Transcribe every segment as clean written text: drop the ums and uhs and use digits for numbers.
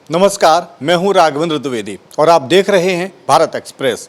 नमस्कार, मैं हूं राघवेंद्र द्विवेदी और आप देख रहे हैं भारत एक्सप्रेस।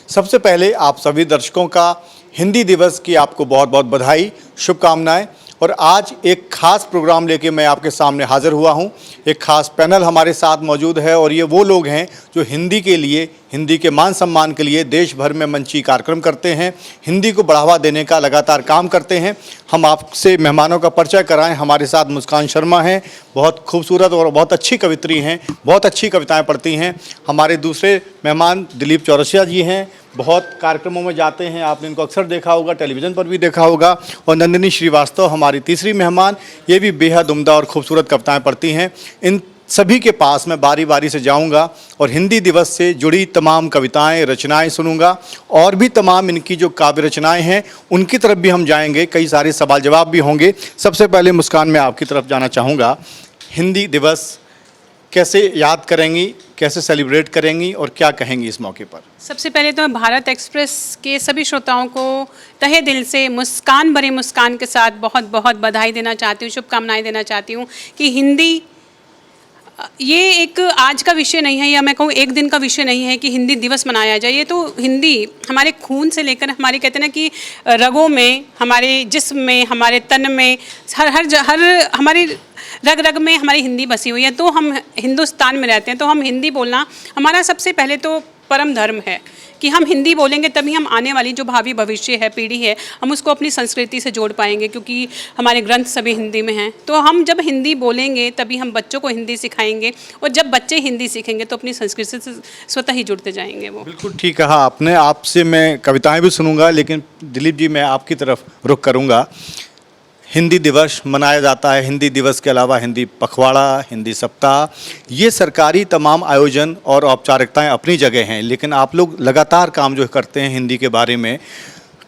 सबसे पहले आप सभी दर्शकों का हिंदी दिवस की आपको बहुत बहुत बधाई, शुभकामनाएं। और आज एक खास प्रोग्राम लेके मैं आपके सामने हाजिर हुआ हूं। एक खास पैनल हमारे साथ मौजूद है और ये वो लोग हैं जो हिंदी के लिए, हिंदी के मान सम्मान के लिए देश भर में मंची कार्यक्रम करते हैं, हिंदी को बढ़ावा देने का लगातार काम करते हैं। हम आपसे मेहमानों का परिचय कराएं। हमारे साथ मुस्कान शर्मा हैं, बहुत खूबसूरत और बहुत अच्छी कवित्री हैं, बहुत अच्छी कविताएं पढ़ती हैं। हमारे दूसरे मेहमान दिलीप चौरसिया जी हैं, बहुत कार्यक्रमों में जाते हैं, आपने इनको अक्सर देखा होगा, टेलीविज़न पर भी देखा होगा। और नंदिनी श्रीवास्तव हमारी तीसरी मेहमान, ये भी बेहद उम्दा और खूबसूरत कविताएं पढ़ती हैं। इन सभी के पास मैं बारी बारी से जाऊंगा और हिंदी दिवस से जुड़ी तमाम कविताएं, रचनाएं सुनूंगा और भी तमाम इनकी जो काव्य रचनाएं हैं उनकी तरफ भी हम जाएंगे। कई सारे सवाल जवाब भी होंगे। सबसे पहले मुस्कान, मैं आपकी तरफ जाना चाहूँगा। हिंदी दिवस कैसे याद करेंगी, कैसे सेलिब्रेट करेंगी और क्या कहेंगी इस मौके पर? सबसे पहले तो मैं भारत एक्सप्रेस के सभी श्रोताओं को तहे दिल से मुस्कान भरी मुस्कान के साथ बहुत बहुत बधाई देना चाहती हूँ, शुभकामनाएं देना चाहती हूँ कि हिंदी ये एक आज का विषय नहीं है, या मैं कहूँ एक दिन का विषय नहीं है कि हिंदी दिवस मनाया जाए। ये तो हिंदी हमारे खून से लेकर हमारे, कहते हैं ना कि रगों में, हमारे जिस्म में, हमारे तन में, हर हमारी रग रग में हमारी हिंदी बसी हुई है। तो हम हिंदुस्तान में रहते हैं, तो हम हिंदी बोलना हमारा सबसे पहले तो परम धर्म है कि हम हिंदी बोलेंगे तभी हम आने वाली जो भावी भविष्य है, पीढ़ी है, हम उसको अपनी संस्कृति से जोड़ पाएंगे, क्योंकि हमारे ग्रंथ सभी हिंदी में हैं। तो हम जब हिंदी बोलेंगे तभी हम बच्चों को हिंदी सिखाएंगे, और जब बच्चे हिंदी सीखेंगे तो अपनी संस्कृति से स्वतः ही जुड़ते जाएंगे वो। बिल्कुल ठीक कहा आपने। आपसे मैं कविताएं भी सुनूंगा, लेकिन दिलीप जी मैं आपकी तरफ रुख करूंगा। हिंदी दिवस मनाया जाता है, हिंदी दिवस के अलावा हिंदी पखवाड़ा, हिंदी सप्ताह, ये सरकारी तमाम आयोजन और औपचारिकताएं अपनी जगह हैं, लेकिन आप लोग लगातार काम जो करते हैं हिंदी के बारे में,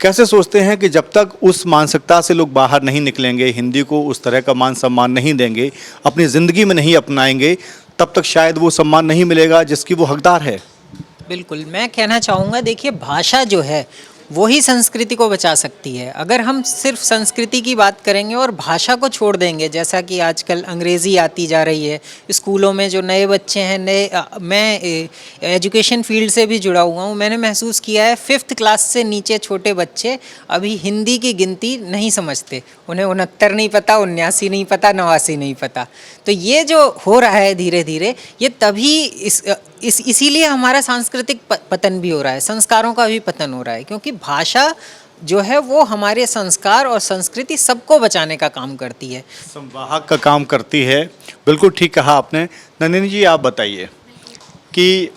कैसे सोचते हैं कि जब तक उस मानसिकता से लोग बाहर नहीं निकलेंगे, हिंदी को उस तरह का मान सम्मान नहीं देंगे, अपनी ज़िंदगी में नहीं अपनाएंगे, तब तक शायद वो सम्मान नहीं मिलेगा जिसकी वो हकदार है? बिल्कुल, मैं कहना चाहूँगा, देखिए भाषा जो है वो ही संस्कृति को बचा सकती है। अगर हम सिर्फ संस्कृति की बात करेंगे और भाषा को छोड़ देंगे, जैसा कि आजकल अंग्रेज़ी आती जा रही है स्कूलों में, जो नए बच्चे हैं, मैं एजुकेशन फील्ड से भी जुड़ा हुआ हूँ, मैंने महसूस किया है 5th क्लास से नीचे छोटे बच्चे अभी हिंदी की गिनती नहीं समझते। उन्हें 69 नहीं पता, 79 नहीं पता, 89 नहीं पता। तो ये जो हो रहा है धीरे धीरे, ये तभी इसीलिए हमारा सांस्कृतिक पतन भी हो रहा है, संस्कारों का भी पतन हो रहा है, क्योंकि भाषा जो है वो हमारे संस्कार और संस्कृति सबको बचाने का काम करती है, संवाहक का काम करती है। बिल्कुल ठीक कहा आपने। नंदिनी जी, आप बताइए कि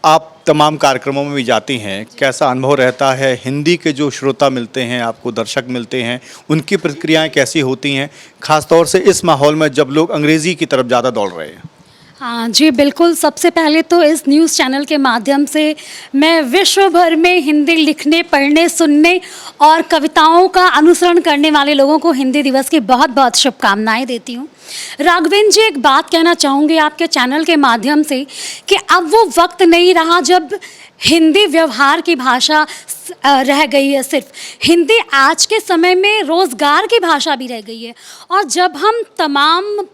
आप तमाम कार्यक्रमों में भी जाती हैं, कैसा अनुभव रहता है? हिंदी के जो श्रोता मिलते हैं आपको, दर्शक मिलते हैं, उनकी प्रतिक्रियाएं कैसी होती हैं, ख़ासतौर से इस माहौल में जब लोग अंग्रेज़ी की तरफ ज़्यादा दौड़ रहे हैं? हाँ जी, बिल्कुल। सबसे पहले तो इस न्यूज़ चैनल के माध्यम से मैं विश्व भर में हिंदी लिखने, पढ़ने, सुनने और कविताओं का अनुसरण करने वाले लोगों को हिंदी दिवस की बहुत बहुत शुभकामनाएं देती हूँ। राघवेंद्र जी, एक बात कहना चाहूँगी आपके चैनल के माध्यम से कि अब वो वक्त नहीं रहा जब हिंदी व्यवहार की भाषा रह गई है। सिर्फ हिंदी आज के समय में रोज़गार की भाषा भी रह गई है। और जब हम तमाम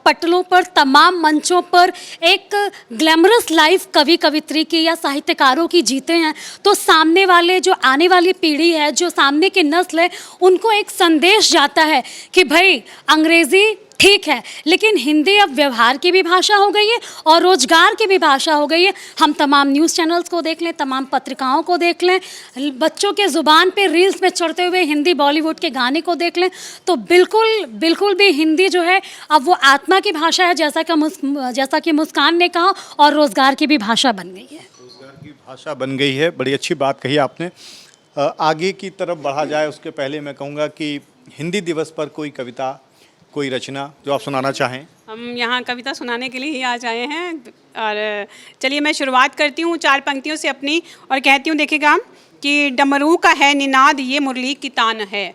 पटलों पर, तमाम मंचों पर एक ग्लैमरस लाइफ कवि कवित्री की या साहित्यकारों की जीते हैं, तो सामने वाले जो आने वाली पीढ़ी है, जो सामने की नस्ल है, उनको एक संदेश जाता है कि भाई अंग्रेज़ी ठीक है, लेकिन हिंदी अब व्यवहार की भी भाषा हो गई है और रोजगार की भी भाषा हो गई है। हम तमाम न्यूज़ चैनल्स को देख लें, तमाम पत्रिकाओं को देख लें, बच्चों के ज़ुबान पे रील्स में चढ़ते हुए हिंदी बॉलीवुड के गाने को देख लें, तो बिल्कुल भी हिंदी जो है अब वो आत्मा की भाषा है, जैसा कि मुस्कान ने कहा, और रोज़गार की भी भाषा बन गई है। रोज़गार की भाषा बन गई है, बड़ी अच्छी बात कही आपने। आगे की तरफ बढ़ा जाए उसके पहले मैं कहूँगा कि हिंदी दिवस पर कोई कविता, कोई रचना जो आप सुनाना चाहें? हम यहाँ कविता सुनाने के लिए ही आज आए हैं, और चलिए मैं शुरुआत करती हूँ 4 पंक्तियों से अपनी, और कहती हूँ, देखिएगा कि डमरू का है निनाद ये मुरली की तान है,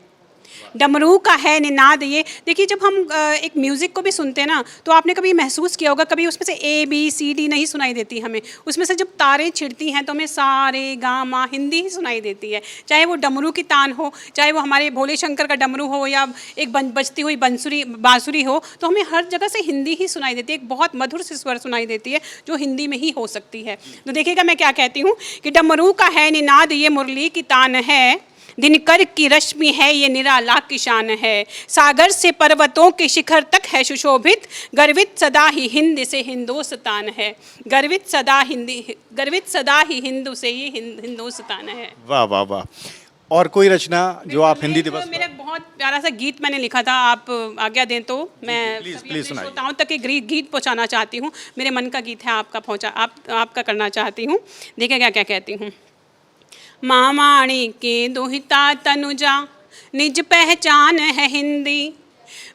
डमरू का है निनाद ये। देखिए जब हम एक म्यूज़िक को भी सुनते हैं ना, तो आपने कभी महसूस किया होगा, कभी उसमें से ABCD नहीं सुनाई देती हमें, उसमें से जब तारें छिड़ती हैं तो हमें सारे गा मा हिंदी ही सुनाई देती है। चाहे वो डमरू की तान हो, चाहे वो हमारे भोले शंकर का डमरू हो, या एक बजती हुई बांसुरी हो, तो हमें हर जगह से हिंदी ही सुनाई देती है। एक बहुत मधुर सी स्वर सुनाई देती है जो हिंदी में ही हो सकती है। तो देखिएगा मैं क्या कहती हूँ कि डमरू का है निनाद ये मुरली की तान है, दिनकर की रश्मि है ये निराला की शान है, सागर से पर्वतों के शिखर तक है सुशोभित, गर्वित सदा ही हिंद से हिंदुस्तान है, गर्वित सदा ही हिंदू से ये हिंदुस्तान है। वाह वाह वाह। और कोई रचना जो आप हिंदी दिवस मेरा बहुत प्यारा सा गीत मैंने लिखा था, आप आज्ञा दें तो मैं प्लीज सभी अपने सुनाइए। श्रोताओं तक एक गीत पहुंचाना चाहती हूँ। मेरे मन का गीत है, आपका करना चाहती हूँ। देखिए क्या कहती हूँ। मामाणी के दोहिता तनुजा निज पहचान है हिंदी,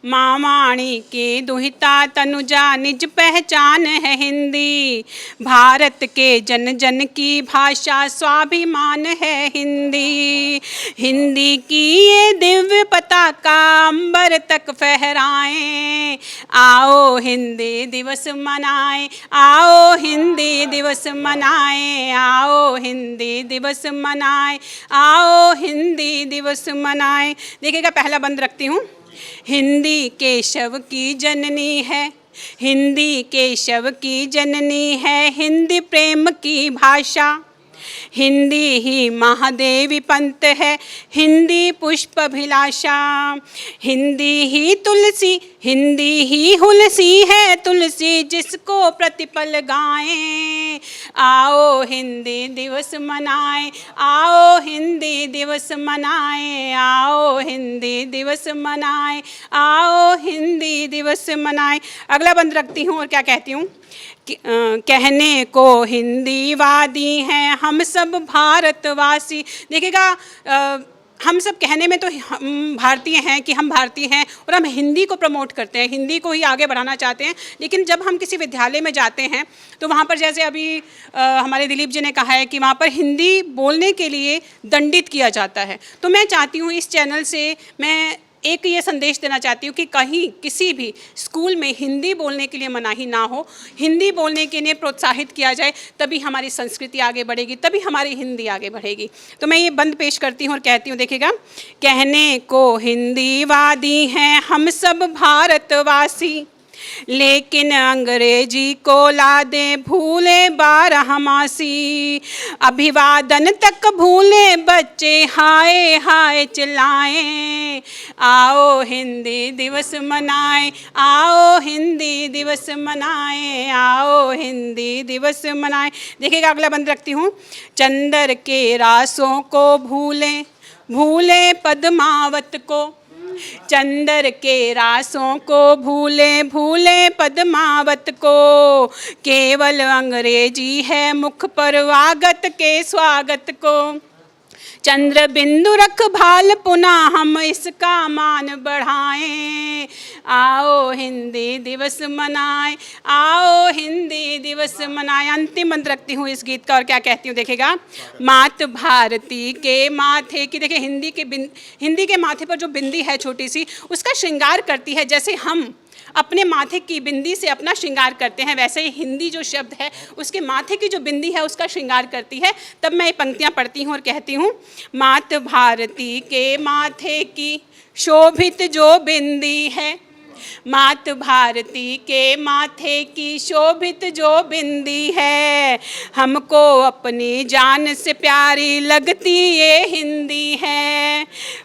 मामाणी के दोहिता तनुजा निज पहचान है हिंदी, भारत के जन जन की भाषा स्वाभिमान है हिंदी, हिंदी की ये दिव्य पताका अंबर तक फहराएं, आओ हिंदी दिवस मनाएं, आओ हिंदी दिवस मनाएं, आओ हिंदी दिवस मनाएं, आओ हिंदी दिवस मनाएं। देखिएगा पहला बंद रखती हूँ। हिंदी केशव की जननी है, हिंदी केशव की जननी है, हिंदी प्रेम की भाषा, हिंदी ही महादेवी पंत है, हिंदी पुष्पभिलाषा, हिंदी ही तुलसी, हिंदी ही हुलसी है तुलसी जिसको प्रतिपल गाएं, आओ हिंदी दिवस मनाएं, आओ हिंदी दिवस मनाएं, आओ हिंदी दिवस मनाएं, आओ हिंदी दिवस मनाएं। अगला बंद रखती हूँ और क्या कहती हूँ। कहने को हिंदी वादी हैं हम सब भारतवासी। देखिएगा हम सब कहने में तो हम भारतीय हैं कि हम भारतीय हैं, और हम हिंदी को प्रमोट करते हैं, हिंदी को ही आगे बढ़ाना चाहते हैं। लेकिन जब हम किसी विद्यालय में जाते हैं तो वहाँ पर जैसे अभी हमारे दिलीप जी ने कहा है कि वहाँ पर हिंदी बोलने के लिए दंडित किया जाता है। तो मैं चाहती हूँ इस चैनल से मैं एक ये संदेश देना चाहती हूँ कि कहीं किसी भी स्कूल में हिंदी बोलने के लिए मनाही ना हो, हिंदी बोलने के लिए प्रोत्साहित किया जाए, तभी हमारी संस्कृति आगे बढ़ेगी, तभी हमारी हिंदी आगे बढ़ेगी। तो मैं ये बंद पेश करती हूँ और कहती हूँ। देखिएगा, कहने को हिंदी वादी हैं हम सब भारतवासी, लेकिन अंग्रेजी को ला दे भूले बारहमासी, अभिवादन तक भूले बच्चे हाय हाय चिल्लाएं, आओ हिंदी दिवस मनाएं, आओ हिंदी दिवस मनाएं, आओ हिंदी दिवस मनाएं। देखिएगा अगला बंद रखती हूँ। चंदर के रासों को भूले भूले पद्मावत को, चंदर के रासों को भूले भूले पद्मावत को, केवल अंग्रेजी है मुख पर वागत के स्वागत को, चंद्र बिंदु रख भाल पुनः हम इसका मान बढ़ाएं, आओ हिंदी दिवस मनाएं, आओ हिंदी दिवस मनाएं। अंतिम मंत्र रखती हूँ इस गीत का और क्या कहती हूँ। देखिएगा, मात भारती के माथे की, देखिए हिंदी के माथे पर जो बिंदी है छोटी सी, उसका श्रृंगार करती है। जैसे हम अपने माथे की बिंदी से अपना श्रृंगार करते हैं, वैसे ही हिंदी जो शब्द है उसके माथे की जो बिंदी है उसका श्रृंगार करती है। तब मैं ये पंक्तियाँ पढ़ती हूँ और कहती हूँ। मात भारती के माथे की शोभित जो बिंदी है, मात भारती के माथे की शोभित जो बिंदी है, हमको अपनी जान से प्यारी लगती ये हिंदी है,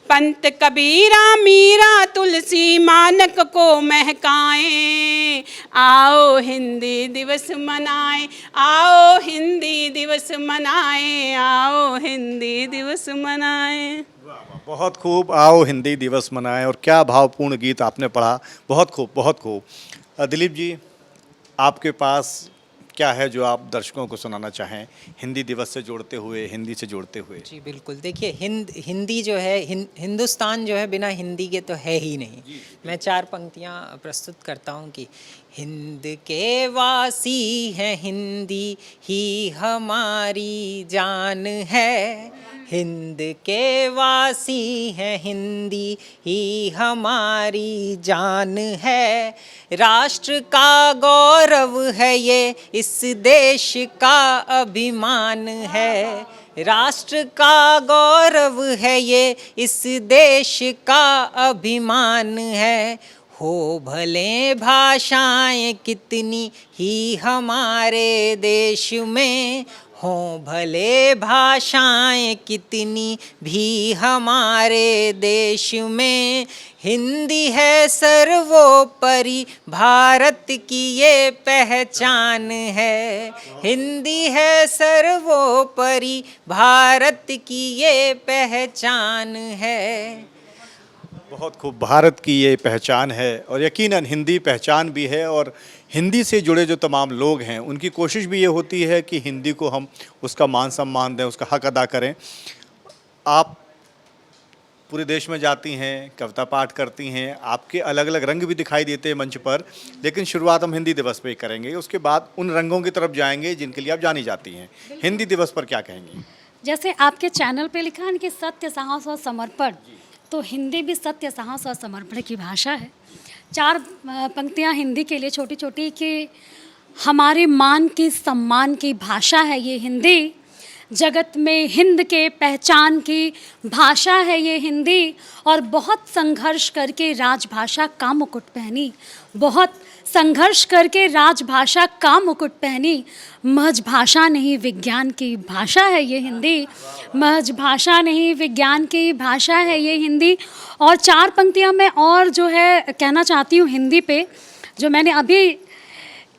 पंत कबीरा मीरा तुलसी मानक को महकाएं, आओ हिंदी दिवस मनाएं, आओ हिंदी दिवस मनाएं, आओ हिंदी दिवस मनाएं। बहुत खूब, आओ हिंदी दिवस मनाएं। और क्या भावपूर्ण गीत आपने पढ़ा, बहुत खूब बहुत खूब। दिलीप जी, आपके पास क्या है जो आप दर्शकों को सुनाना चाहें हिंदी दिवस से जोड़ते हुए, हिंदी से जोड़ते हुए? जी बिल्कुल, देखिए हिंदी जो है, हिंदुस्तान जो है बिना हिंदी के तो है ही नहीं। मैं 4 पंक्तियाँ प्रस्तुत करता हूँ कि हिंद के वासी हैं, हिंदी ही हमारी जान है, हिंद के वासी हैं, हिंदी ही हमारी जान है, राष्ट्र का गौरव है ये, इस देश का अभिमान है, राष्ट्र का गौरव है ये, इस देश का अभिमान है। हो भले भाषाएं कितनी ही हमारे देश में, हो भले भाषाएं कितनी भी हमारे देश में, हिंदी है सर्वोपरि भारत की ये पहचान है, हिंदी है सर्वोपरि भारत की ये पहचान है। बहुत खूब, भारत की ये पहचान है और यकीनन हिंदी पहचान भी है। और हिंदी से जुड़े जो तमाम लोग हैं उनकी कोशिश भी ये होती है कि हिंदी को हम उसका मान सम्मान दें, उसका हक अदा करें। आप पूरे देश में जाती हैं, कविता पाठ करती हैं, आपके अलग अलग रंग भी दिखाई देते हैं मंच पर, लेकिन शुरुआत हम हिंदी दिवस पे ही करेंगे, उसके बाद उन रंगों की तरफ जाएंगे जिनके लिए आप जानी जाती हैं। हिंदी दिवस पर क्या कहेंगी? जैसे आपके चैनल पे लिखा है कि सत्य, साहस और समर्पण, तो हिंदी भी सत्य, साहस और समर्पण की भाषा है। 4 पंक्तियाँ हिंदी के लिए छोटी छोटी कि हमारे मान की सम्मान की भाषा है ये हिंदी, जगत में हिंद के पहचान की भाषा है ये हिंदी, और बहुत संघर्ष करके राजभाषा का मुकुट पहनी, बहुत संघर्ष करके राजभाषा का मुकुट पहनी, महज भाषा नहीं विज्ञान की भाषा है ये हिंदी, महज भाषा नहीं विज्ञान की भाषा है ये हिंदी। और 4 पंक्तियाँ मैं और जो है कहना चाहती हूँ हिंदी पे, जो मैंने अभी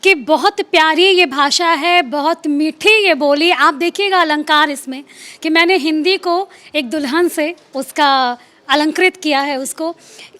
कि बहुत प्यारी ये भाषा है, बहुत मीठी ये बोली। आप देखिएगा अलंकार इसमें कि मैंने हिंदी को एक दुल्हन से उसका अलंकृत किया है उसको,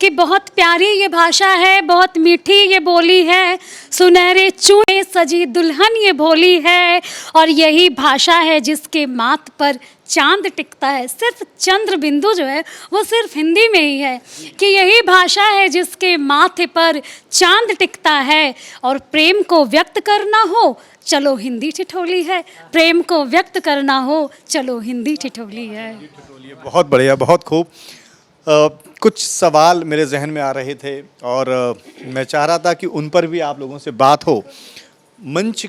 कि बहुत प्यारी ये भाषा है, बहुत मीठी ये बोली है, सुनहरे चूड़े सजी दुल्हन ये भोली है, और यही भाषा है जिसके माथ पर चांद टिकता है। सिर्फ चंद्र बिंदु जो है वो सिर्फ हिंदी में ही है, कि यही भाषा है जिसके माथे पर चांद टिकता है, और प्रेम को व्यक्त करना हो चलो हिंदी ठिठोली है, प्रेम को व्यक्त करना हो चलो हिंदी ठिठोली है। बहुत बढ़िया, बहुत खूब। कुछ सवाल मेरे जहन में आ रहे थे और मैं चाह रहा था कि उन पर भी आप लोगों से बात हो। मंच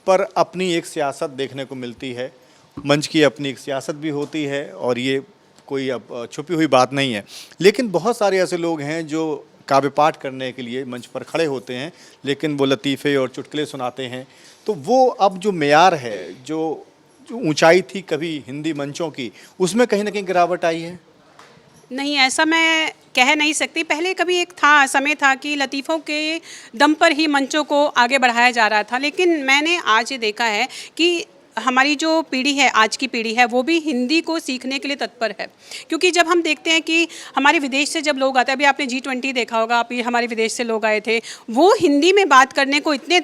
पर अपनी एक सियासत देखने को मिलती है, मंच की अपनी एक सियासत भी होती है, और ये कोई अब छुपी हुई बात नहीं है। लेकिन बहुत सारे ऐसे लोग हैं जो काव्य पाठ करने के लिए मंच पर खड़े होते हैं, लेकिन वो लतीफ़े और चुटकुले सुनाते हैं। तो वो अब जो मेयार है, जो ऊंचाई थी कभी हिंदी मंचों की, उसमें कहीं ना कहीं गिरावट आई है। नहीं, ऐसा मैं कह नहीं सकती। पहले कभी एक था, समय था कि लतीफ़ों के दम पर ही मंचों को आगे बढ़ाया जा रहा था, लेकिन मैंने आज ये देखा है कि हमारी जो पीढ़ी है, आज की पीढ़ी है, वो भी हिंदी को सीखने के लिए तत्पर है। क्योंकि जब हम देखते हैं कि हमारे विदेश से जब लोग आते हैं, अभी आपने G20 देखा होगा, अभी हमारे विदेश से लोग आए थे, वो हिंदी में बात करने को इतने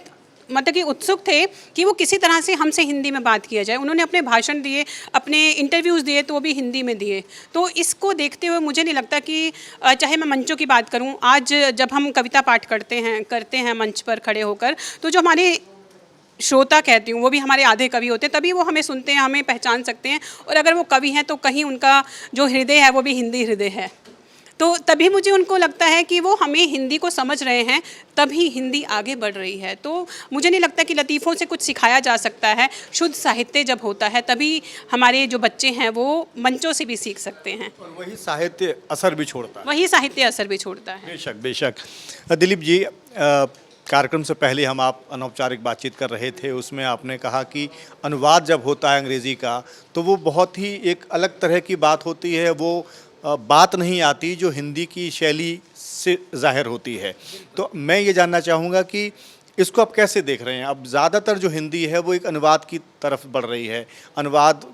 मतलब कि उत्सुक थे कि वो किसी तरह से हमसे हिंदी में बात किया जाए। उन्होंने अपने भाषण दिए, अपने इंटरव्यूज़ दिए, तो वो भी हिंदी में दिए। तो इसको देखते हुए मुझे नहीं लगता कि चाहे मैं मंचों की बात करूं, आज जब हम कविता पाठ करते हैं मंच पर खड़े होकर, तो जो हमारे श्रोता कहती हूँ वो भी हमारे आधे कवि होते हैं, तभी वो हमें सुनते हैं, हमें पहचान सकते हैं। और अगर वो कवि हैं तो कहीं उनका जो हृदय है वो भी हिंदी हृदय है, तो तभी मुझे उनको लगता है कि वो हमें हिंदी को समझ रहे हैं, तभी हिंदी आगे बढ़ रही है। तो मुझे नहीं लगता कि लतीफ़ों से कुछ सिखाया जा सकता है। शुद्ध साहित्य जब होता है तभी हमारे जो बच्चे हैं वो मंचों से भी सीख सकते हैं, और वही साहित्य असर भी छोड़ता है। वही साहित्य असर भी छोड़ता है। बेशक बेशक। दिलीप जी, कार्यक्रम से पहले हम आप अनौपचारिक बातचीत कर रहे थे, उसमें आपने कहा कि अनुवाद जब होता है अंग्रेज़ी का तो वो बहुत ही एक अलग तरह की बात होती है, वो बात नहीं आती जो हिंदी की शैली से ज़ाहिर होती है। तो मैं ये जानना चाहूँगा कि इसको आप कैसे देख रहे हैं? अब ज़्यादातर जो हिंदी है वो एक अनुवाद की तरफ बढ़ रही है, अनुवाद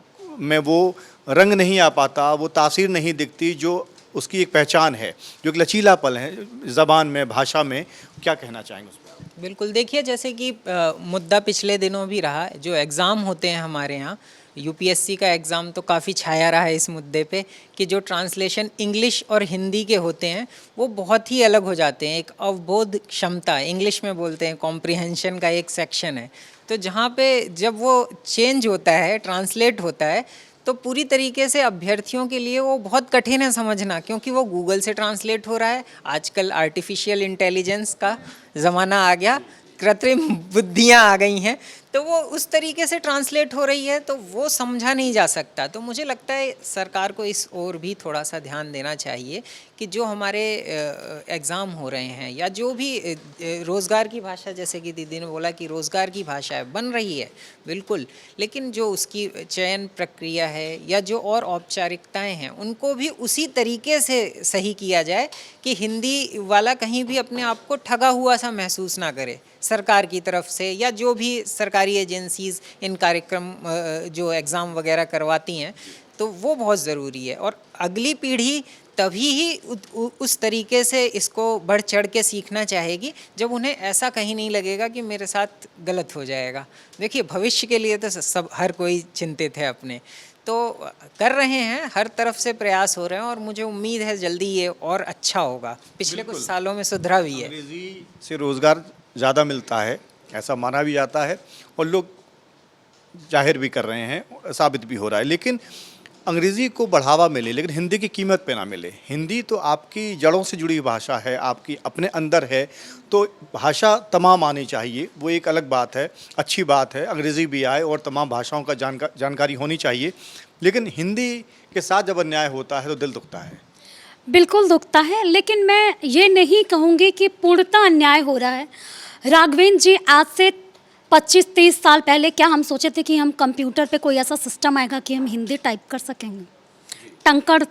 में वो रंग नहीं आ पाता, वो तासीर नहीं दिखती जो उसकी एक पहचान है, जो एक लचीलापन है ज़बान में, भाषा में। क्या कहना चाहेंगे उस पर? बिल्कुल, देखिए जैसे कि मुद्दा पिछले दिनों भी रहा, जो एग्ज़ाम होते हैं हमारे यहाँ, यूपीएससी का एग्ज़ाम तो काफ़ी छाया रहा है इस मुद्दे पे कि जो ट्रांसलेशन इंग्लिश और हिंदी के होते हैं वो बहुत ही अलग हो जाते हैं। एक अवबोध क्षमता, इंग्लिश में बोलते हैं कॉम्प्रिहेंशन का एक सेक्शन है, तो जहाँ पे जब वो चेंज होता है, ट्रांसलेट होता है, तो पूरी तरीके से अभ्यर्थियों के लिए वो बहुत कठिन है समझना, क्योंकि वो गूगल से ट्रांसलेट हो रहा है। आजकल आर्टिफिशियल इंटेलिजेंस का ज़माना आ गया, कृत्रिम बुद्धियाँ आ गई हैं, तो वो उस तरीके से ट्रांसलेट हो रही है, तो वो समझा नहीं जा सकता। तो मुझे लगता है सरकार को इस ओर भी थोड़ा सा ध्यान देना चाहिए कि जो हमारे एग्ज़ाम हो रहे हैं या जो भी रोज़गार की भाषा, जैसे कि दीदी ने बोला कि रोज़गार की भाषा है, बन रही है बिल्कुल, लेकिन जो उसकी चयन प्रक्रिया है या जो और औपचारिकताएं हैं उनको भी उसी तरीके से सही किया जाए कि हिंदी वाला कहीं भी अपने आप को ठगा हुआ सा महसूस ना करे सरकार की तरफ से, या जो भी सरकारी एजेंसीज़ इन कार्यक्रम जो एग्ज़ाम वगैरह करवाती हैं, तो वो बहुत ज़रूरी है। और अगली पीढ़ी तभी ही उस तरीके से इसको बढ़ चढ़ के सीखना चाहेगी जब उन्हें ऐसा कहीं नहीं लगेगा कि मेरे साथ गलत हो जाएगा। देखिए, भविष्य के लिए तो सब हर कोई चिंतित है अपने, तो कर रहे हैं, हर तरफ से प्रयास हो रहे हैं और मुझे उम्मीद है जल्दी ये और अच्छा होगा। पिछले कुछ सालों में सुधरा भी है। अंग्रेजी से रोज़गार ज़्यादा मिलता है, ऐसा माना भी जाता है और लोग जाहिर भी कर रहे हैं, साबित भी हो रहा है। लेकिन अंग्रेज़ी को बढ़ावा मिले लेकिन हिंदी की कीमत पे ना मिले। हिंदी तो आपकी जड़ों से जुड़ी भाषा है, आपकी अपने अंदर है, तो भाषा तमाम आनी चाहिए, वो एक अलग बात है, अच्छी बात है। अंग्रेज़ी भी आए और तमाम भाषाओं का जानकारी होनी चाहिए, लेकिन हिंदी के साथ जब अन्याय होता है तो दिल दुखता है। बिल्कुल दुखता है, लेकिन मैं ये नहीं कहूँगी कि पूर्णतः अन्याय हो रहा है। राघवेंद्र जी, आज से 25-30 साल पहले क्या हम सोचे थे कि हम कंप्यूटर पे कोई ऐसा सिस्टम आएगा कि हम हिंदी टाइप कर सकेंगे, टंकड़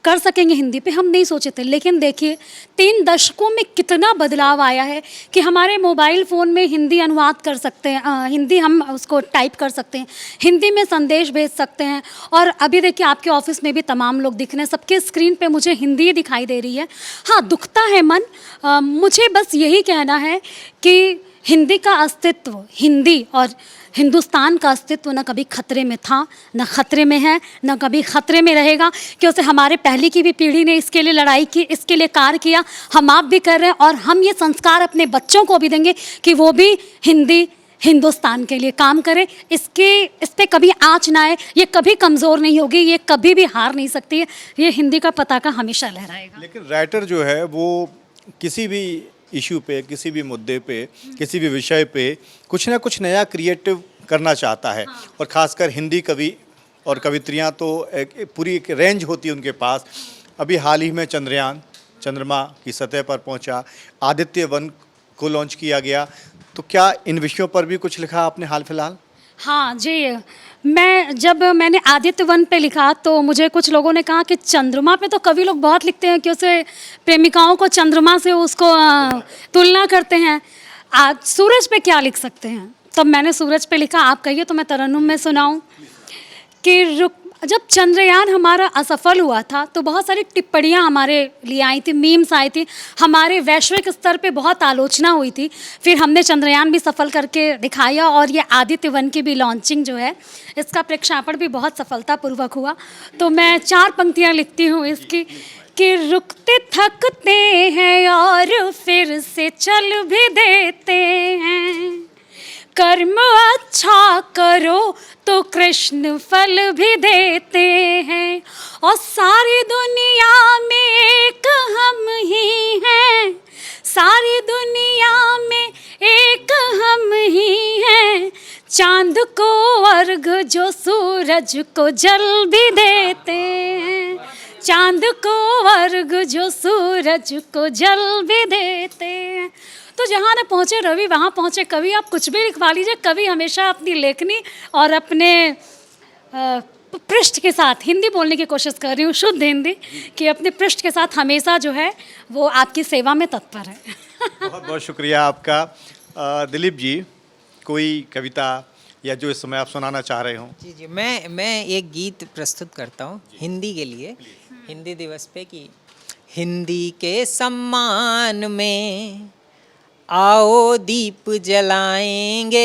कर सकेंगे हिंदी पे? हम नहीं सोचे थे। लेकिन देखिए 3 दशकों में कितना बदलाव आया है कि हमारे मोबाइल फ़ोन में हिंदी अनुवाद कर सकते हैं, हिंदी हम उसको टाइप कर सकते हैं, हिंदी में संदेश भेज सकते हैं। और अभी देखिए आपके ऑफिस में भी तमाम लोग दिख रहे हैं, सबके स्क्रीन पे मुझे हिंदी दिखाई दे रही है। हाँ, दुखता है मन। मुझे बस यही कहना है कि हिंदी का अस्तित्व, हिंदी और हिंदुस्तान का अस्तित्व न कभी खतरे में था, न खतरे में है, न कभी खतरे में रहेगा, क्योंकि हमारे पहले की भी पीढ़ी ने इसके लिए लड़ाई की, इसके लिए कार्य किया। हम आप भी कर रहे हैं और हम ये संस्कार अपने बच्चों को भी देंगे कि वो भी हिंदी हिंदुस्तान के लिए काम करें। इस पे कभी आँच ना आए, ये कभी कमज़ोर नहीं होगी, ये कभी भी हार नहीं सकती है, ये हिंदी का पताका हमेशा लहराएगा। लेकिन राइटर जो है वो किसी भी इशू पे, किसी भी मुद्दे पे, किसी भी विषय पे कुछ ना कुछ नया क्रिएटिव करना चाहता है। और ख़ासकर हिंदी कवि और कवित्रियाँ तो पूरी एक रेंज होती है उनके पास। अभी हाल ही में चंद्रयान चंद्रमा की सतह पर पहुंचा, आदित्य वन को लॉन्च किया गया, तो क्या इन विषयों पर भी कुछ लिखा आपने हाल फिलहाल? हाँ जी, जब मैंने आदित्य वन पे लिखा तो मुझे कुछ लोगों ने कहा कि चंद्रमा पे तो कवि लोग बहुत लिखते हैं कि उसे प्रेमिकाओं को चंद्रमा से उसको तुलना करते हैं, आज सूरज पे क्या लिख सकते हैं? तब मैंने सूरज पे लिखा। आप कहिए तो मैं तरन्नुम में सुनाऊं कि जब चंद्रयान हमारा असफल हुआ था तो बहुत सारी टिप्पणियाँ हमारे लिए आई थी, मीम्स आई थी, हमारे वैश्विक स्तर पे बहुत आलोचना हुई थी। फिर हमने चंद्रयान भी सफल करके दिखाया और ये आदित्य वन की भी लॉन्चिंग जो है, इसका प्रक्षेपण भी बहुत सफलतापूर्वक हुआ। तो मैं 4 पंक्तियाँ लिखती हूँ इसकी कि रुकते थकते हैं और फिर से चल भी देते हैं, कर्म अच्छा करो तो कृष्ण फल भी देते हैं, और सारी दुनिया में एक हम ही हैं, सारी दुनिया में एक हम ही हैं, चांद को अर्घ जो सूरज को जल भी देते हैं, चांद को अर्घ जो सूरज को जल भी देते हैं। तो जहाँ न पहुँचे रवि वहाँ पहुँचे कवि। आप कुछ भी लिखवा लीजिए, कवि हमेशा अपनी लेखनी और अपने पृष्ठ के साथ, हिंदी बोलने की कोशिश कर रही हूँ, शुद्ध हिंदी, कि अपने पृष्ठ के साथ हमेशा जो है वो आपकी सेवा में तत्पर है। बहुत बहुत शुक्रिया आपका। दिलीप जी, कोई कविता या जो इस समय आप सुनाना चाह रहे हो? जी जी, मैं एक गीत प्रस्तुत करता हूँ हिंदी के लिए, हिंदी दिवस पे, कि हिंदी के सम्मान में आओ दीप जलाएंगे,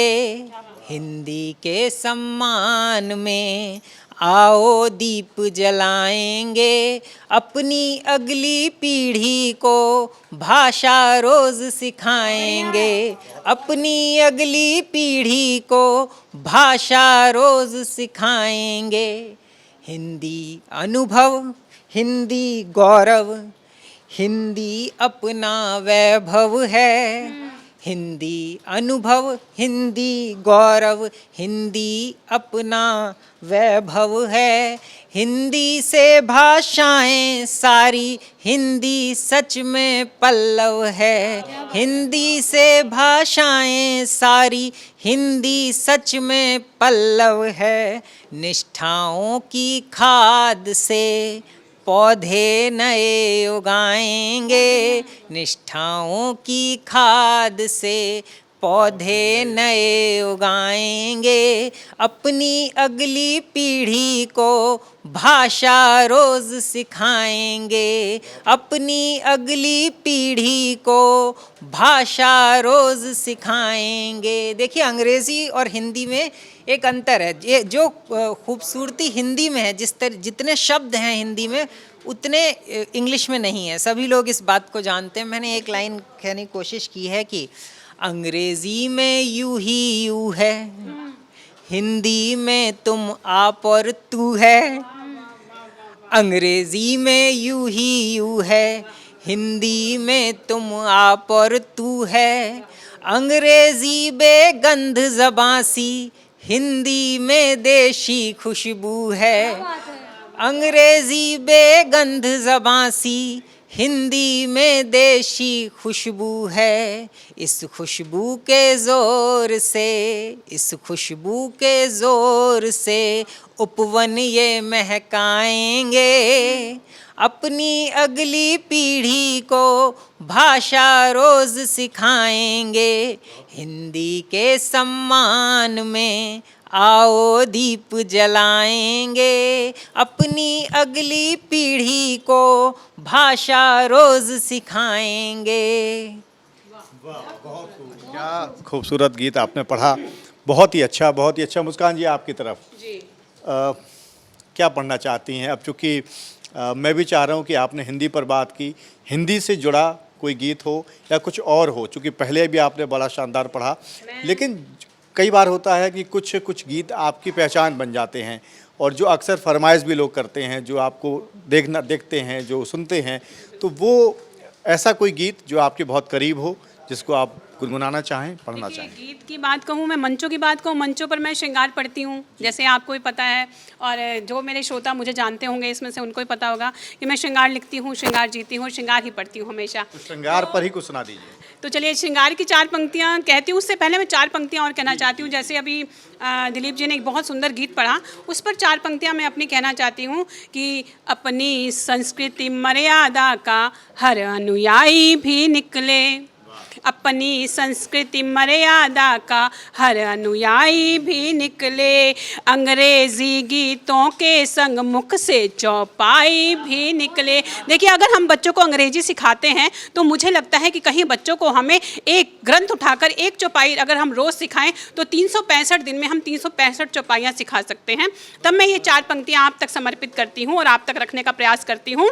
हिंदी के सम्मान में आओ दीप जलाएंगे, अपनी अगली पीढ़ी को भाषा रोज़ सिखाएंगे, अपनी अगली पीढ़ी को भाषा रोज़ सिखाएंगे। हिंदी अनुभव, हिंदी गौरव, हिंदी अपना वैभव है। हिंदी अनुभव, हिंदी गौरव, हिंदी अपना वैभव है। हिंदी से भाषाएं सारी, हिंदी सच में पल्लव है। हिंदी से भाषाएं सारी, हिंदी सच में पल्लव है। निष्ठाओं की खाद से पौधे नए उगाएंगे, निष्ठाओं की खाद से पौधे नए उगाएंगे। अपनी अगली पीढ़ी को भाषा रोज सिखाएंगे, अपनी अगली पीढ़ी को भाषा रोज सिखाएंगे। देखिए अंग्रेज़ी और हिंदी में एक अंतर है। ये जो खूबसूरती हिंदी में है, जितने शब्द हैं हिंदी में उतने इंग्लिश में नहीं है। सभी लोग इस बात को जानते हैं। मैंने एक लाइन कहने की कोशिश की है कि अंग्रेज़ी में यूं ही यूं है, हिंदी में तुम आप और तू है। अंग्रेज़ी में यूं ही यूं है, हिंदी में तुम आप और तू है। अंग्रेज़ी बेगंध ज़बां सी, हिंदी में देशी खुशबू है। अंग्रेज़ी बेगंध ज़बां सी, हिंदी में देशी खुशबू है। इस खुशबू के ज़ोर से, इस खुशबू के ज़ोर से उपवन ये महकाएंगे। अपनी अगली पीढ़ी को भाषा रोज सिखाएंगे। हिंदी के सम्मान में आओ दीप जलाएंगे। अपनी अगली पीढ़ी को भाषा रोज सिखाएंगे। क्या खूबसूरत गीत आपने पढ़ा, बहुत ही अच्छा, बहुत ही अच्छा। मुस्कान जी आपकी तरफ जी क्या पढ़ना चाहती हैं? अब चूँकि मैं भी चाह रहा हूँ कि आपने हिंदी पर बात की, हिंदी से जुड़ा कोई गीत हो या कुछ और हो, चूँकि पहले भी आपने बड़ा शानदार पढ़ा, लेकिन कई बार होता है कि कुछ कुछ गीत आपकी पहचान बन जाते हैं और जो अक्सर फरमाइश भी लोग करते हैं, जो आपको देखते हैं, जो सुनते हैं, तो वो ऐसा कोई गीत जो आपके बहुत करीब हो, जिसको आप गुनगुनाना चाहें, पढ़ना देखिए, चाहें। गीत की बात कहूँ, मैं मंचों की बात कहूँ, मंचों पर मैं श्रृंगार पढ़ती हूँ, जैसे आपको भी पता है और जो मेरे श्रोता मुझे जानते होंगे इसमें से उनको ही पता होगा कि मैं श्रृंगार लिखती हूँ, श्रृंगार जीती हूँ, श्रृंगार ही पढ़ती हूँ हमेशा। तो श्रृंगार पर ही कुछ सुना दीजिए। तो चलिए श्रृंगार की 4 पंक्तियाँ कहती हूँ। उससे पहले मैं 4 पंक्तियाँ और कहना चाहती हूँ। जैसे अभी दिलीप जी ने एक बहुत सुंदर गीत पढ़ा, उस पर 4 पंक्तियाँ मैं अपनी कहना चाहती हूँ कि अपनी संस्कृति मर्यादा का हर अनुयायी भी निकले। अपनी संस्कृति मर्यादा का हर अनुयायी भी निकले। अंग्रेजी गीतों के संग मुख से चौपाई भी निकले। देखिए, अगर हम बच्चों को अंग्रेजी सिखाते हैं तो मुझे लगता है कि कहीं बच्चों को हमें एक ग्रंथ उठाकर एक चौपाई अगर हम रोज़ सिखाएं तो 365 दिन में हम 365 चौपाइयाँ सिखा सकते हैं। तब मैं ये 4 पंक्तियाँ आप तक समर्पित करती हूँ और आप तक रखने का प्रयास करती हूँ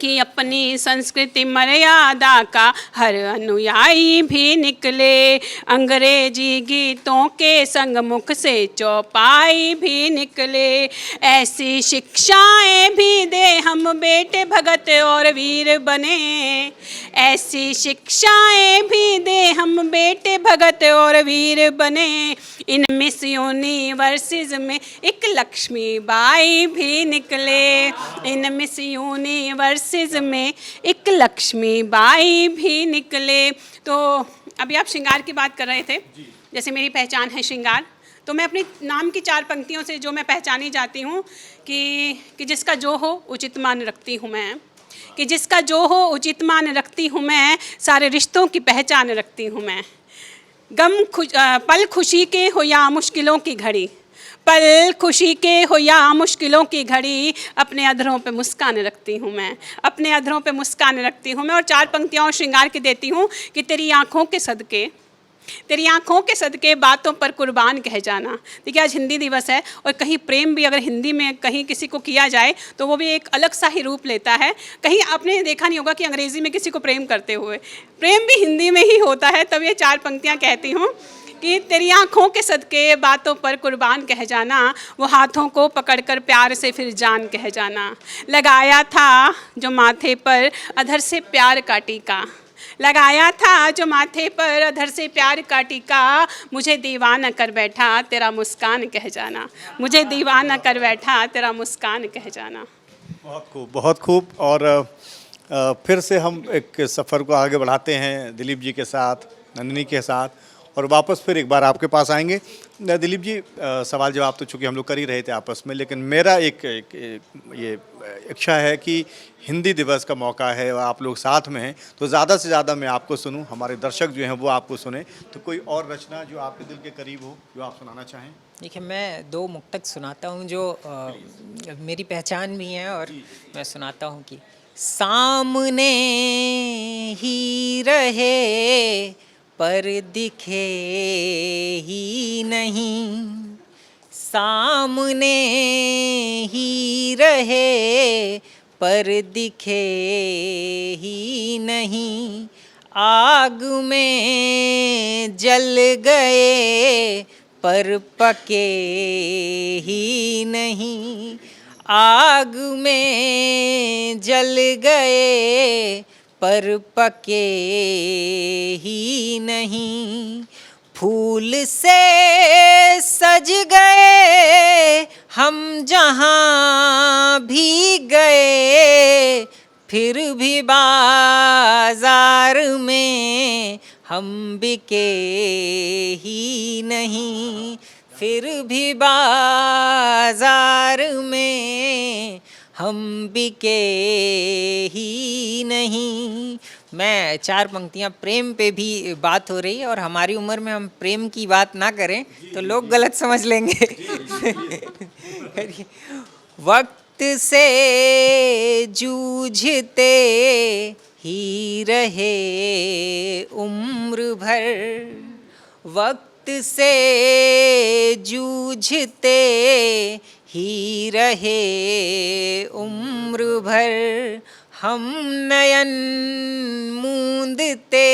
कि अपनी संस्कृति मर्यादा का हर अनुयायी भी निकले। अंग्रेजी गीतों के संग मुख से चौपाई भी निकले। ऐसी शिक्षाएं भी दे हम बेटे भगत और वीर बने। ऐसी शिक्षाएं भी दे हम बेटे भगत और वीर बने। इन मिस यूनिवर्सिटीज में एक लक्ष्मीबाई भी निकले। इन मिस यूनिवर्सिटीज में एक लक्ष्मीबाई भी निकले। तो अभी आप श्रृंगार की बात कर रहे थे, जैसे मेरी पहचान है श्रृंगार, तो मैं अपनी नाम की 4 पंक्तियों से जो मैं पहचानी जाती हूँ कि जिसका जो हो उचित मान रखती हूँ मैं, कि जिसका जो हो उचित मान रखती हूँ मैं, सारे रिश्तों की पहचान रखती हूँ मैं। पल खुशी के हो या मुश्किलों की घड़ी, पल खुशी के हो या मुश्किलों की घड़ी, अपने अधरों पे मुस्कान रखती हूँ मैं, अपने अधरों पे मुस्कान रखती हूँ मैं। और 4 पंक्तियाँ और श्रृंगार की देती हूँ कि तेरी आँखों के सदके, तेरी आँखों के सदके बातों पर कुर्बान कह जाना। देखिए, आज हिंदी दिवस है और कहीं प्रेम भी अगर हिंदी में कहीं किसी को किया जाए तो वो भी एक अलग सा ही रूप लेता है। कहीं आपने देखा नहीं होगा कि अंग्रेज़ी में किसी को प्रेम करते हुए, प्रेम भी हिंदी में ही होता है। तब ये 4 पंक्तियाँ कहती हूँ कि तेरी आँखों के सदके बातों पर कुर्बान कह जाना, वो हाथों को पकड़कर प्यार से फिर जान कह जाना। लगाया था जो माथे पर अधर से प्यार का टीका, लगाया था जो माथे पर अधर से प्यार का टीका, मुझे दीवाना कर बैठा तेरा मुस्कान कह जाना, मुझे दीवाना कर बैठा तेरा मुस्कान कह जाना। बहुत खूब, बहुत खूब। और फिर से हम एक सफ़र को आगे बढ़ाते हैं दिलीप जी के साथ, नंदिनी के साथ, और वापस फिर एक बार आपके पास आएंगे। दिलीप जी, सवाल जवाब तो चूँकि हम लोग कर ही रहे थे आपस में, लेकिन मेरा एक ये इच्छा है कि हिंदी दिवस का मौका है और आप लोग साथ में हैं, तो ज़्यादा से ज़्यादा मैं आपको सुनूं, हमारे दर्शक जो हैं वो आपको सुने। तो कोई और रचना जो आपके दिल के करीब हो, जो आप सुनाना चाहें? देखिए, मैं 2 मुक्तक सुनाता हूँ जो मेरी पहचान भी है, और मैं सुनाता हूँ कि सामने ही रहे पर दिखे ही नहीं, सामने ही रहे पर दिखे ही नहीं, आग में जल गए पर पके ही नहीं, आग में जल गए पर पके ही नहीं, फूल से सज गए हम जहाँ भी गए, फिर भी बाजार में हम बिके ही नहीं, फिर भी बाजार में हम बिके ही नहीं। मैं 4 पंक्तियाँ, प्रेम पे भी बात हो रही है, और हमारी उम्र में हम प्रेम की बात ना करें तो लोग गलत समझ लेंगे। वक्त से जूझते ही रहे उम्र भर, वक्त से जूझते ही रहे उम्र भर, हम नयन मूंदते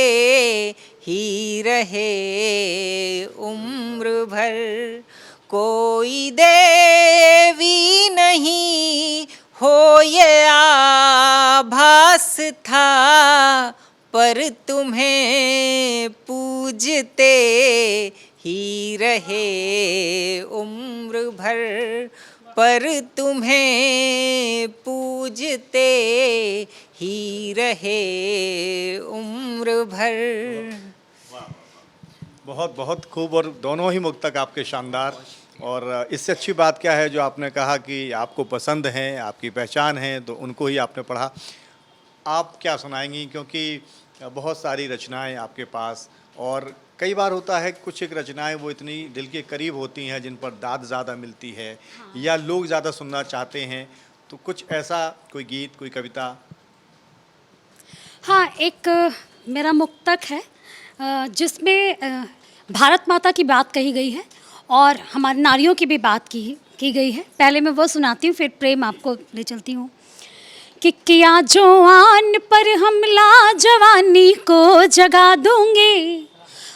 ही रहे उम्र भर, कोई देवी नहीं हो ये आभास था, पर तुम्हें पूजते ही रहे उम्र भर, पर तुम्हें पूजते ही रहे उम्र भर। बहुत बहुत खूब, और दोनों ही मुक्तक आपके शानदार। और इससे अच्छी बात क्या है जो आपने कहा कि आपको पसंद हैं, आपकी पहचान है, तो उनको ही आपने पढ़ा। आप क्या सुनाएंगी, क्योंकि बहुत सारी रचनाएं आपके पास, और कई बार होता है कुछ एक रचनाएं वो इतनी दिल के करीब होती हैं जिन पर दाद ज़्यादा मिलती है, या लोग ज़्यादा सुनना चाहते हैं, तो कुछ ऐसा कोई गीत, कोई कविता? हाँ, एक मेरा मुक्तक है जिसमें भारत माता की बात कही गई है और हमारी नारियों की भी बात की गई है। पहले मैं वो सुनाती हूँ, फिर प्रेम आपको ले चलती हूँ। कि किया जो आन पर हमला, जवानी को जगा दूंगी,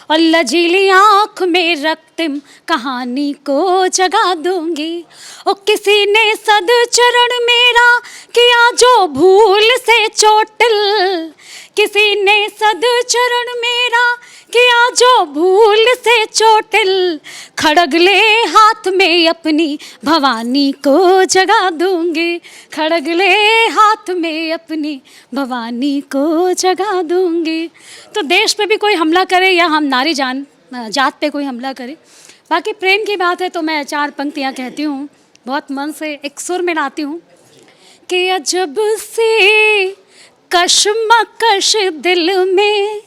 और लजीली आँख में रक्तम कहानी को जगा दूंगी। ओ किसी ने सद चरण मेरा किया जो भूल से चोटिल, किसी ने सद चरण मेरा किया जो भूल से चोटिल, खड़ग ले हाथ में अपनी भवानी को जगा दूंगी, खड़ग ले हाथ में अपनी भवानी को जगा दूंगी। तो देश पे भी कोई हमला करे या हम नारी जात पे कोई हमला करे, बाकी प्रेम की बात है तो मैं 4 पंक्तियाँ कहती हूँ, बहुत मन से एक सुर में लाती हूँ। कि अजब सी कशमकश दिल में,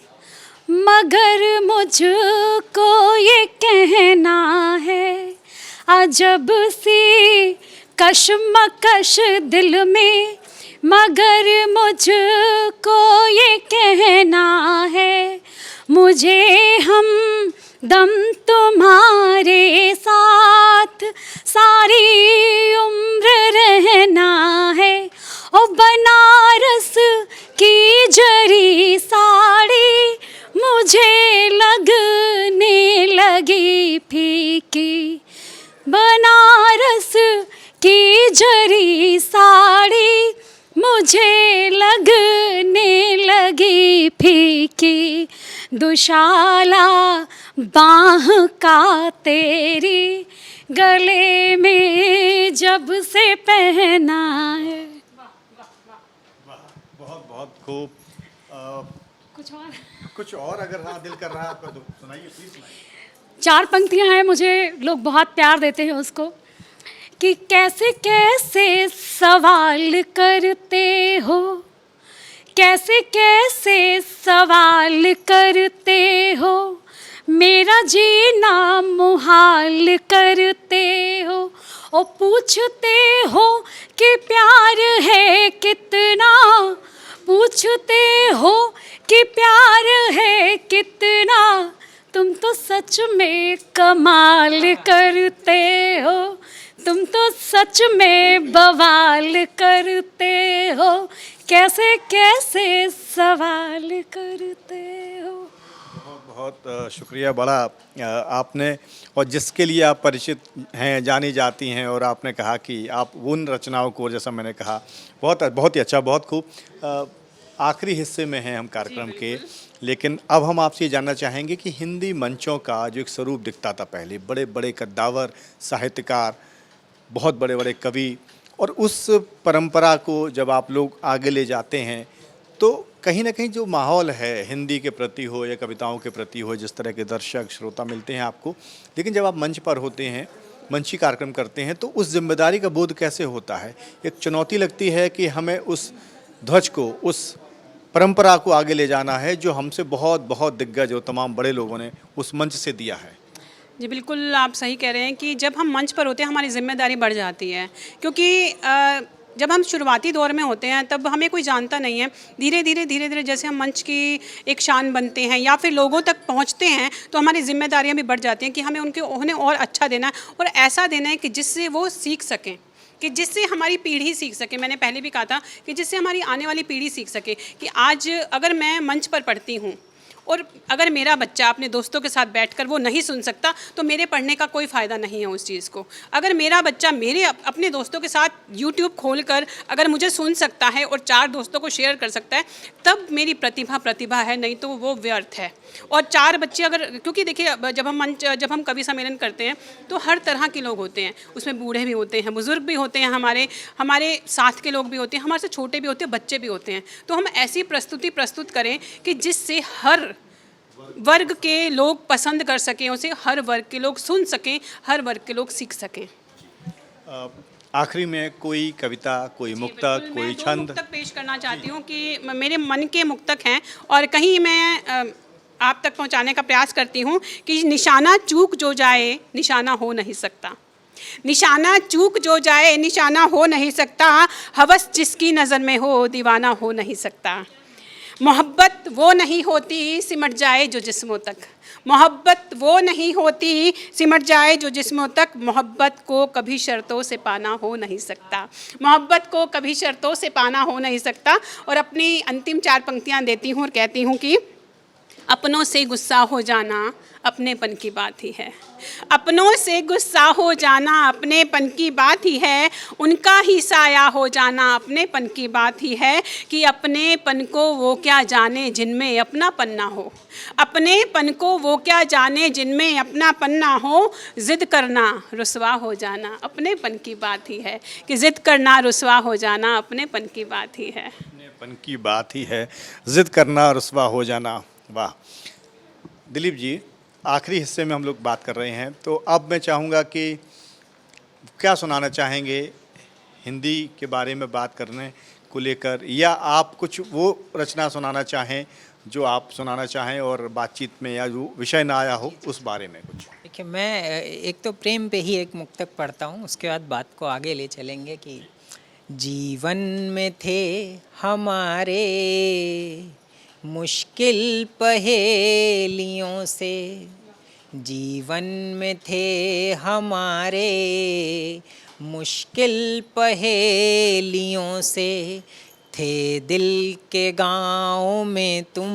मगर मुझको ये कहना है, अजब सी कशमकश दिल में, मगर मुझको ये कहना है, मुझे हम दम तुम्हारे साथ सारी उम्र रहना है। ओ बनारस की जरी साड़ी मुझे लगने लगी लगी फीकी, बनारस की जरी साड़ी मुझे लगने लगी फीकी, दुशाला बाह का तेरी गले में जब से पहना है। बहुत बहुत खूब। कुछ और अगर हाँ दिल कर रहा है आपका तो सुनाइए, प्लीज सुनाइए। 4 पंक्तियां हैं, मुझे लोग बहुत प्यार देते हैं उसको, कि कैसे कैसे सवाल करते हो, कैसे कैसे सवाल करते हो, मेरा जीना मुहाल करते हो, और पूछते हो कि प्यार है कितना, पूछते हो कि प्यार है कितना, तुम तो सच में कमाल करते हो, तुम तो सच में बवाल करते हो, कैसे कैसे सवाल करते हो। बहुत बहुत शुक्रिया, बड़ा आपने, और जिसके लिए आप परिचित हैं, जानी जाती हैं, और आपने कहा कि आप उन रचनाओं को, जैसा मैंने कहा, बहुत ही अच्छा, बहुत खूब। आखिरी हिस्से में हैं हम कार्यक्रम के, लेकिन अब हम आपसे ये जानना चाहेंगे कि हिंदी मंचों का जो एक स्वरूप दिखता था पहले, बड़े बड़े कद्दावर साहित्यकार, बहुत बड़े बड़े कवि, और उस परंपरा को जब आप लोग आगे ले जाते हैं तो कहीं ना कहीं जो माहौल है हिंदी के प्रति हो या कविताओं के प्रति हो, जिस तरह के दर्शक श्रोता मिलते हैं आपको, लेकिन जब आप मंच पर होते हैं, मंची कार्यक्रम करते हैं, तो उस जिम्मेदारी का बोध कैसे होता है? एक चुनौती लगती है कि हमें उस ध्वज को, उस परंपरा को आगे ले जाना है जो हमसे बहुत बहुत दिग्गज और तमाम बड़े लोगों ने उस मंच से दिया है। जी बिल्कुल, आप सही कह रहे हैं कि जब हम मंच पर होते हैं हमारी जिम्मेदारी बढ़ जाती है, क्योंकि जब हम शुरुआती दौर में होते हैं तब हमें कोई जानता नहीं है। धीरे धीरे जैसे हम मंच की एक शान बनते हैं या फिर लोगों तक पहुंचते हैं तो हमारी जिम्मेदारियां भी बढ़ जाती हैं कि हमें उन्हें और अच्छा देना है और ऐसा देना है कि जिससे वो सीख सकें, कि जिससे हमारी पीढ़ी सीख सके। मैंने पहले भी कहा था कि जिससे हमारी आने वाली पीढ़ी सीख सके कि आज अगर मैं मंच पर पढ़ती हूँ और अगर मेरा बच्चा अपने दोस्तों के साथ बैठकर वो नहीं सुन सकता तो मेरे पढ़ने का कोई फ़ायदा नहीं है उस चीज़ को। अगर मेरा बच्चा मेरे अपने दोस्तों के साथ YouTube खोलकर अगर मुझे सुन सकता है और 4 दोस्तों को शेयर कर सकता है तब मेरी प्रतिभा है, नहीं तो वो व्यर्थ है। और 4 बच्चे अगर, क्योंकि देखिए जब हम कवि सम्मेलन करते हैं तो हर तरह के लोग होते हैं, उसमें बूढ़े भी होते हैं, बुज़ुर्ग भी होते हैं, हमारे साथ के लोग भी होते हैं, हमारे से छोटे भी होते हैं, बच्चे भी होते हैं। तो हम ऐसी प्रस्तुति प्रस्तुत करें कि जिससे हर वर्ग के लोग पसंद कर सकें उसे, हर वर्ग के लोग सुन सकें, हर वर्ग के लोग सीख सकें। आखिरी में कोई कविता, कोई मुक्तक, कोई छंद? मुक्तक पेश करना चाहती हूँ कि मेरे मन के मुक्तक हैं और कहीं मैं आप तक पहुँचाने का प्रयास करती हूँ कि निशाना चूक जो जाए निशाना हो नहीं सकता, निशाना चूक जो जाए निशाना हो नहीं सकता, हवस जिसकी नज़र में हो दीवाना हो नहीं सकता। मोहब्बत वो नहीं होती सिमट जाए जो जिस्मों तक, मोहब्बत वो नहीं होती सिमट जाए जो जिस्मों तक, मोहब्बत को कभी शर्तों से पाना हो नहीं सकता, मोहब्बत को कभी शर्तों से पाना हो नहीं सकता। और अपनी अंतिम 4 पंक्तियां देती हूँ और कहती हूँ कि अपनों से गुस्सा हो जाना अपनेपन की बात ही है, अपनों से गुस्सा हो जाना अपनेपन की बात ही है, उनका ही साया हो जाना अपनेपन की बात ही है, कि अपनेपन को वो क्या जाने जिनमें अपनापन ना हो, अपनेपन को वो क्या जाने जिनमें अपनापन ना हो, ज़िद करना रुसवा हो जाना अपनेपन की बात ही है, कि ज़िद करना रुसवा हो जाना अपनेपन की बात ही है, अपनेपन की बात ही है, ज़िद करना रुसवा हो जाना। वाह दिलीप जी, आखिरी हिस्से में हम लोग बात कर रहे हैं, तो अब मैं चाहूँगा कि क्या सुनाना चाहेंगे हिंदी के बारे में बात करने को लेकर, या आप कुछ वो रचना सुनाना चाहें जो आप सुनाना चाहें और बातचीत में या जो विषय ना आया हो उस बारे में कुछ? देखिए, मैं एक तो प्रेम पे ही एक मुक्तक पढ़ता हूँ, उसके बाद बात को आगे ले चलेंगे। कि जीवन में थे हमारे मुश्किल पहेलियों से, जीवन में थे हमारे मुश्किल पहेलियों से, थे दिल के गाँव में तुम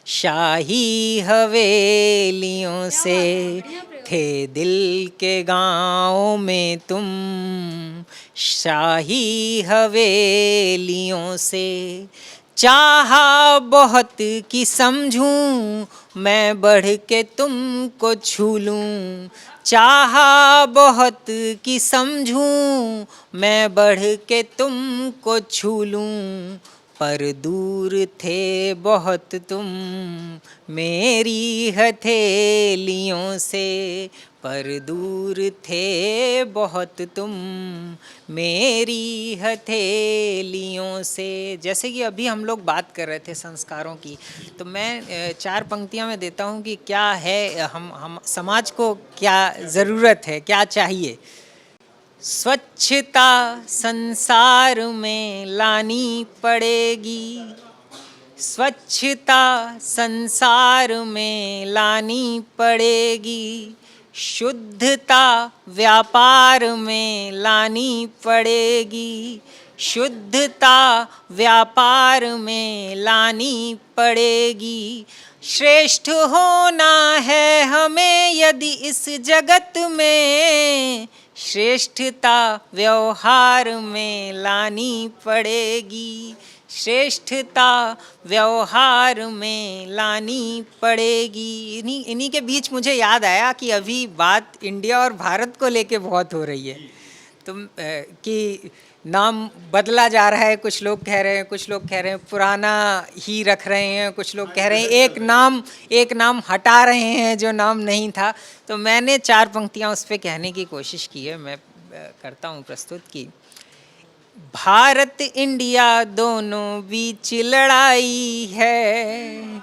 शाही हवेलियों से थे दिल के गाँव में तुम, शाही हवेलियों से चाहा बहुत कि समझूं, मैं बढ़ के तुमको छू लूं, चाहा बहुत कि समझूं, मैं बढ़ के तुमको छू लूं, पर दूर थे बहुत तुम मेरी हथेलियों से, पर दूर थे बहुत तुम मेरी हथेलियों से। जैसे कि अभी हम लोग बात कर रहे थे संस्कारों की, तो मैं 4 पंक्तियां में देता हूं कि क्या है, हम समाज को क्या ज़रूरत है, क्या चाहिए। स्वच्छता संसार में लानी पड़ेगी, स्वच्छता संसार में लानी पड़ेगी, शुद्धता व्यापार में लानी पड़ेगी, शुद्धता व्यापार में लानी पड़ेगी, श्रेष्ठ होना है हमें यदि इस जगत में, श्रेष्ठता व्यवहार में लानी पड़ेगी, श्रेष्ठता व्यवहार में लानी पड़ेगी। इन्हीं के बीच मुझे याद आया कि अभी बात इंडिया और भारत को लेके बहुत हो रही है, तो कि नाम बदला जा रहा है, कुछ लोग कह रहे हैं, कुछ लोग कह रहे हैं पुराना ही रख रहे हैं, कुछ लोग कह रहे हैं एक नाम हटा रहे हैं जो नाम नहीं था। तो मैंने 4 पंक्तियां उस पर कहने की कोशिश की है, मैं करता हूं प्रस्तुत की। भारत इंडिया दोनों बीच लड़ाई है,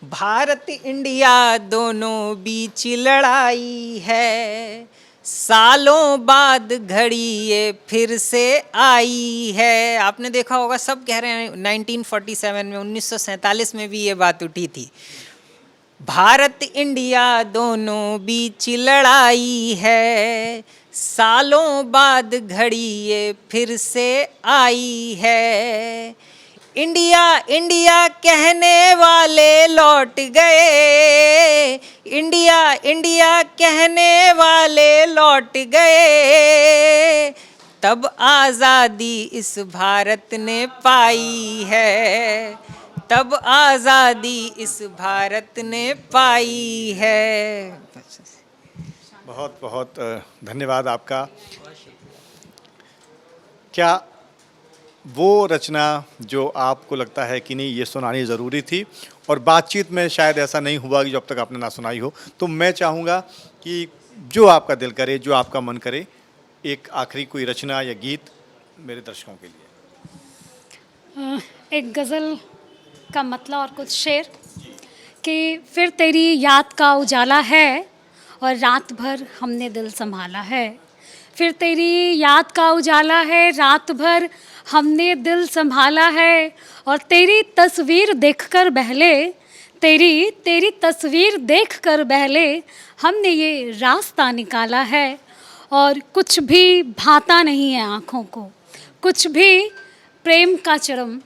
भारत इंडिया दोनों बीच लड़ाई है, सालों बाद घड़ी ये फिर से आई है। आपने देखा होगा, सब कह रहे हैं 1947 में, 1947 में भी ये बात उठी थी। भारत इंडिया दोनों बीच लड़ाई है, सालों बाद घड़ी ये फिर से आई है, इंडिया इंडिया कहने वाले लौट गए, इंडिया इंडिया कहने वाले लौट गए, तब आज़ादी इस भारत ने पाई है, तब आज़ादी इस भारत ने पाई है। बहुत बहुत धन्यवाद आपका। क्या वो रचना जो आपको लगता है कि नहीं ये सुनानी ज़रूरी थी, और बातचीत में शायद ऐसा नहीं हुआ कि जब तक आपने ना सुनाई हो, तो मैं चाहूँगा कि जो आपका दिल करे, जो आपका मन करे, एक आखिरी कोई रचना या गीत मेरे दर्शकों के लिए। एक गज़ल का मतलब और कुछ शेर कि फिर तेरी याद का उजाला है और रात भर हमने दिल संभाला है, फिर तेरी याद का उजाला है, रात भर हमने दिल संभाला है, और तेरी तस्वीर देखकर बहले, तेरी तस्वीर देखकर बहले हमने ये रास्ता निकाला है, और कुछ भी भाता नहीं है आँखों को, कुछ भी प्रेम का चरम,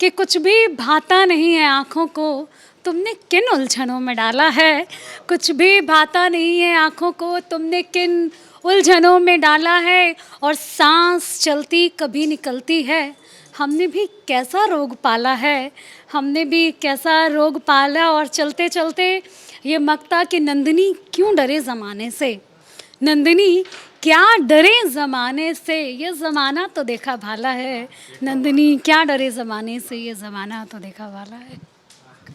कि कुछ भी भाता नहीं है आँखों को, तुमने किन उलझनों में डाला है, कुछ भी भाता नहीं है आँखों को, तुमने किन उलझनों में डाला है, और सांस चलती कभी निकलती है, हमने भी कैसा रोग पाला है, हमने भी कैसा रोग पाला, और चलते चलते ये मकता कि नंदिनी क्यों डरे ज़माने से, नंदिनी क्या डरे ज़माने से, ये ज़माना तो देखा भाला है, नंदिनी क्या डरे ज़माने से, ये ज़माना तो देखा भाला है।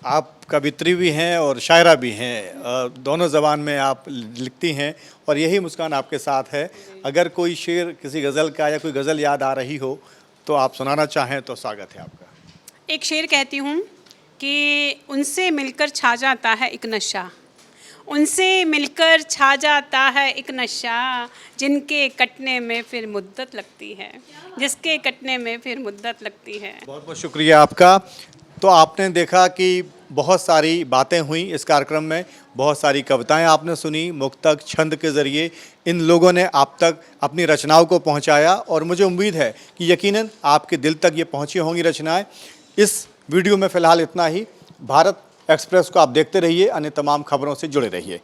आप कवित्री भी हैं और शायरा भी हैं, दोनों ज़बान में आप लिखती हैं, और यही मुस्कान आपके साथ है। अगर कोई शेर किसी गज़ल का या कोई गज़ल याद आ रही हो तो आप सुनाना चाहें तो स्वागत है आपका। एक शेर कहती हूँ कि उनसे मिलकर छा जाता है एक नशा, उनसे मिलकर छा जाता है एक नशा, जिनके कटने में फिर मुद्दत लगती है, जिसके कटने में फिर मुद्दत लगती है। बहुत बहुत शुक्रिया आपका। तो आपने देखा कि बहुत सारी बातें हुई इस कार्यक्रम में, बहुत सारी कविताएं आपने सुनी, मुक्तक छंद के ज़रिए इन लोगों ने आप तक अपनी रचनाओं को पहुंचाया, और मुझे उम्मीद है कि यकीनन आपके दिल तक ये पहुंची होंगी रचनाएं। इस वीडियो में फ़िलहाल इतना ही। भारत एक्सप्रेस को आप देखते रहिए, अन्य तमाम खबरों से जुड़े रहिए।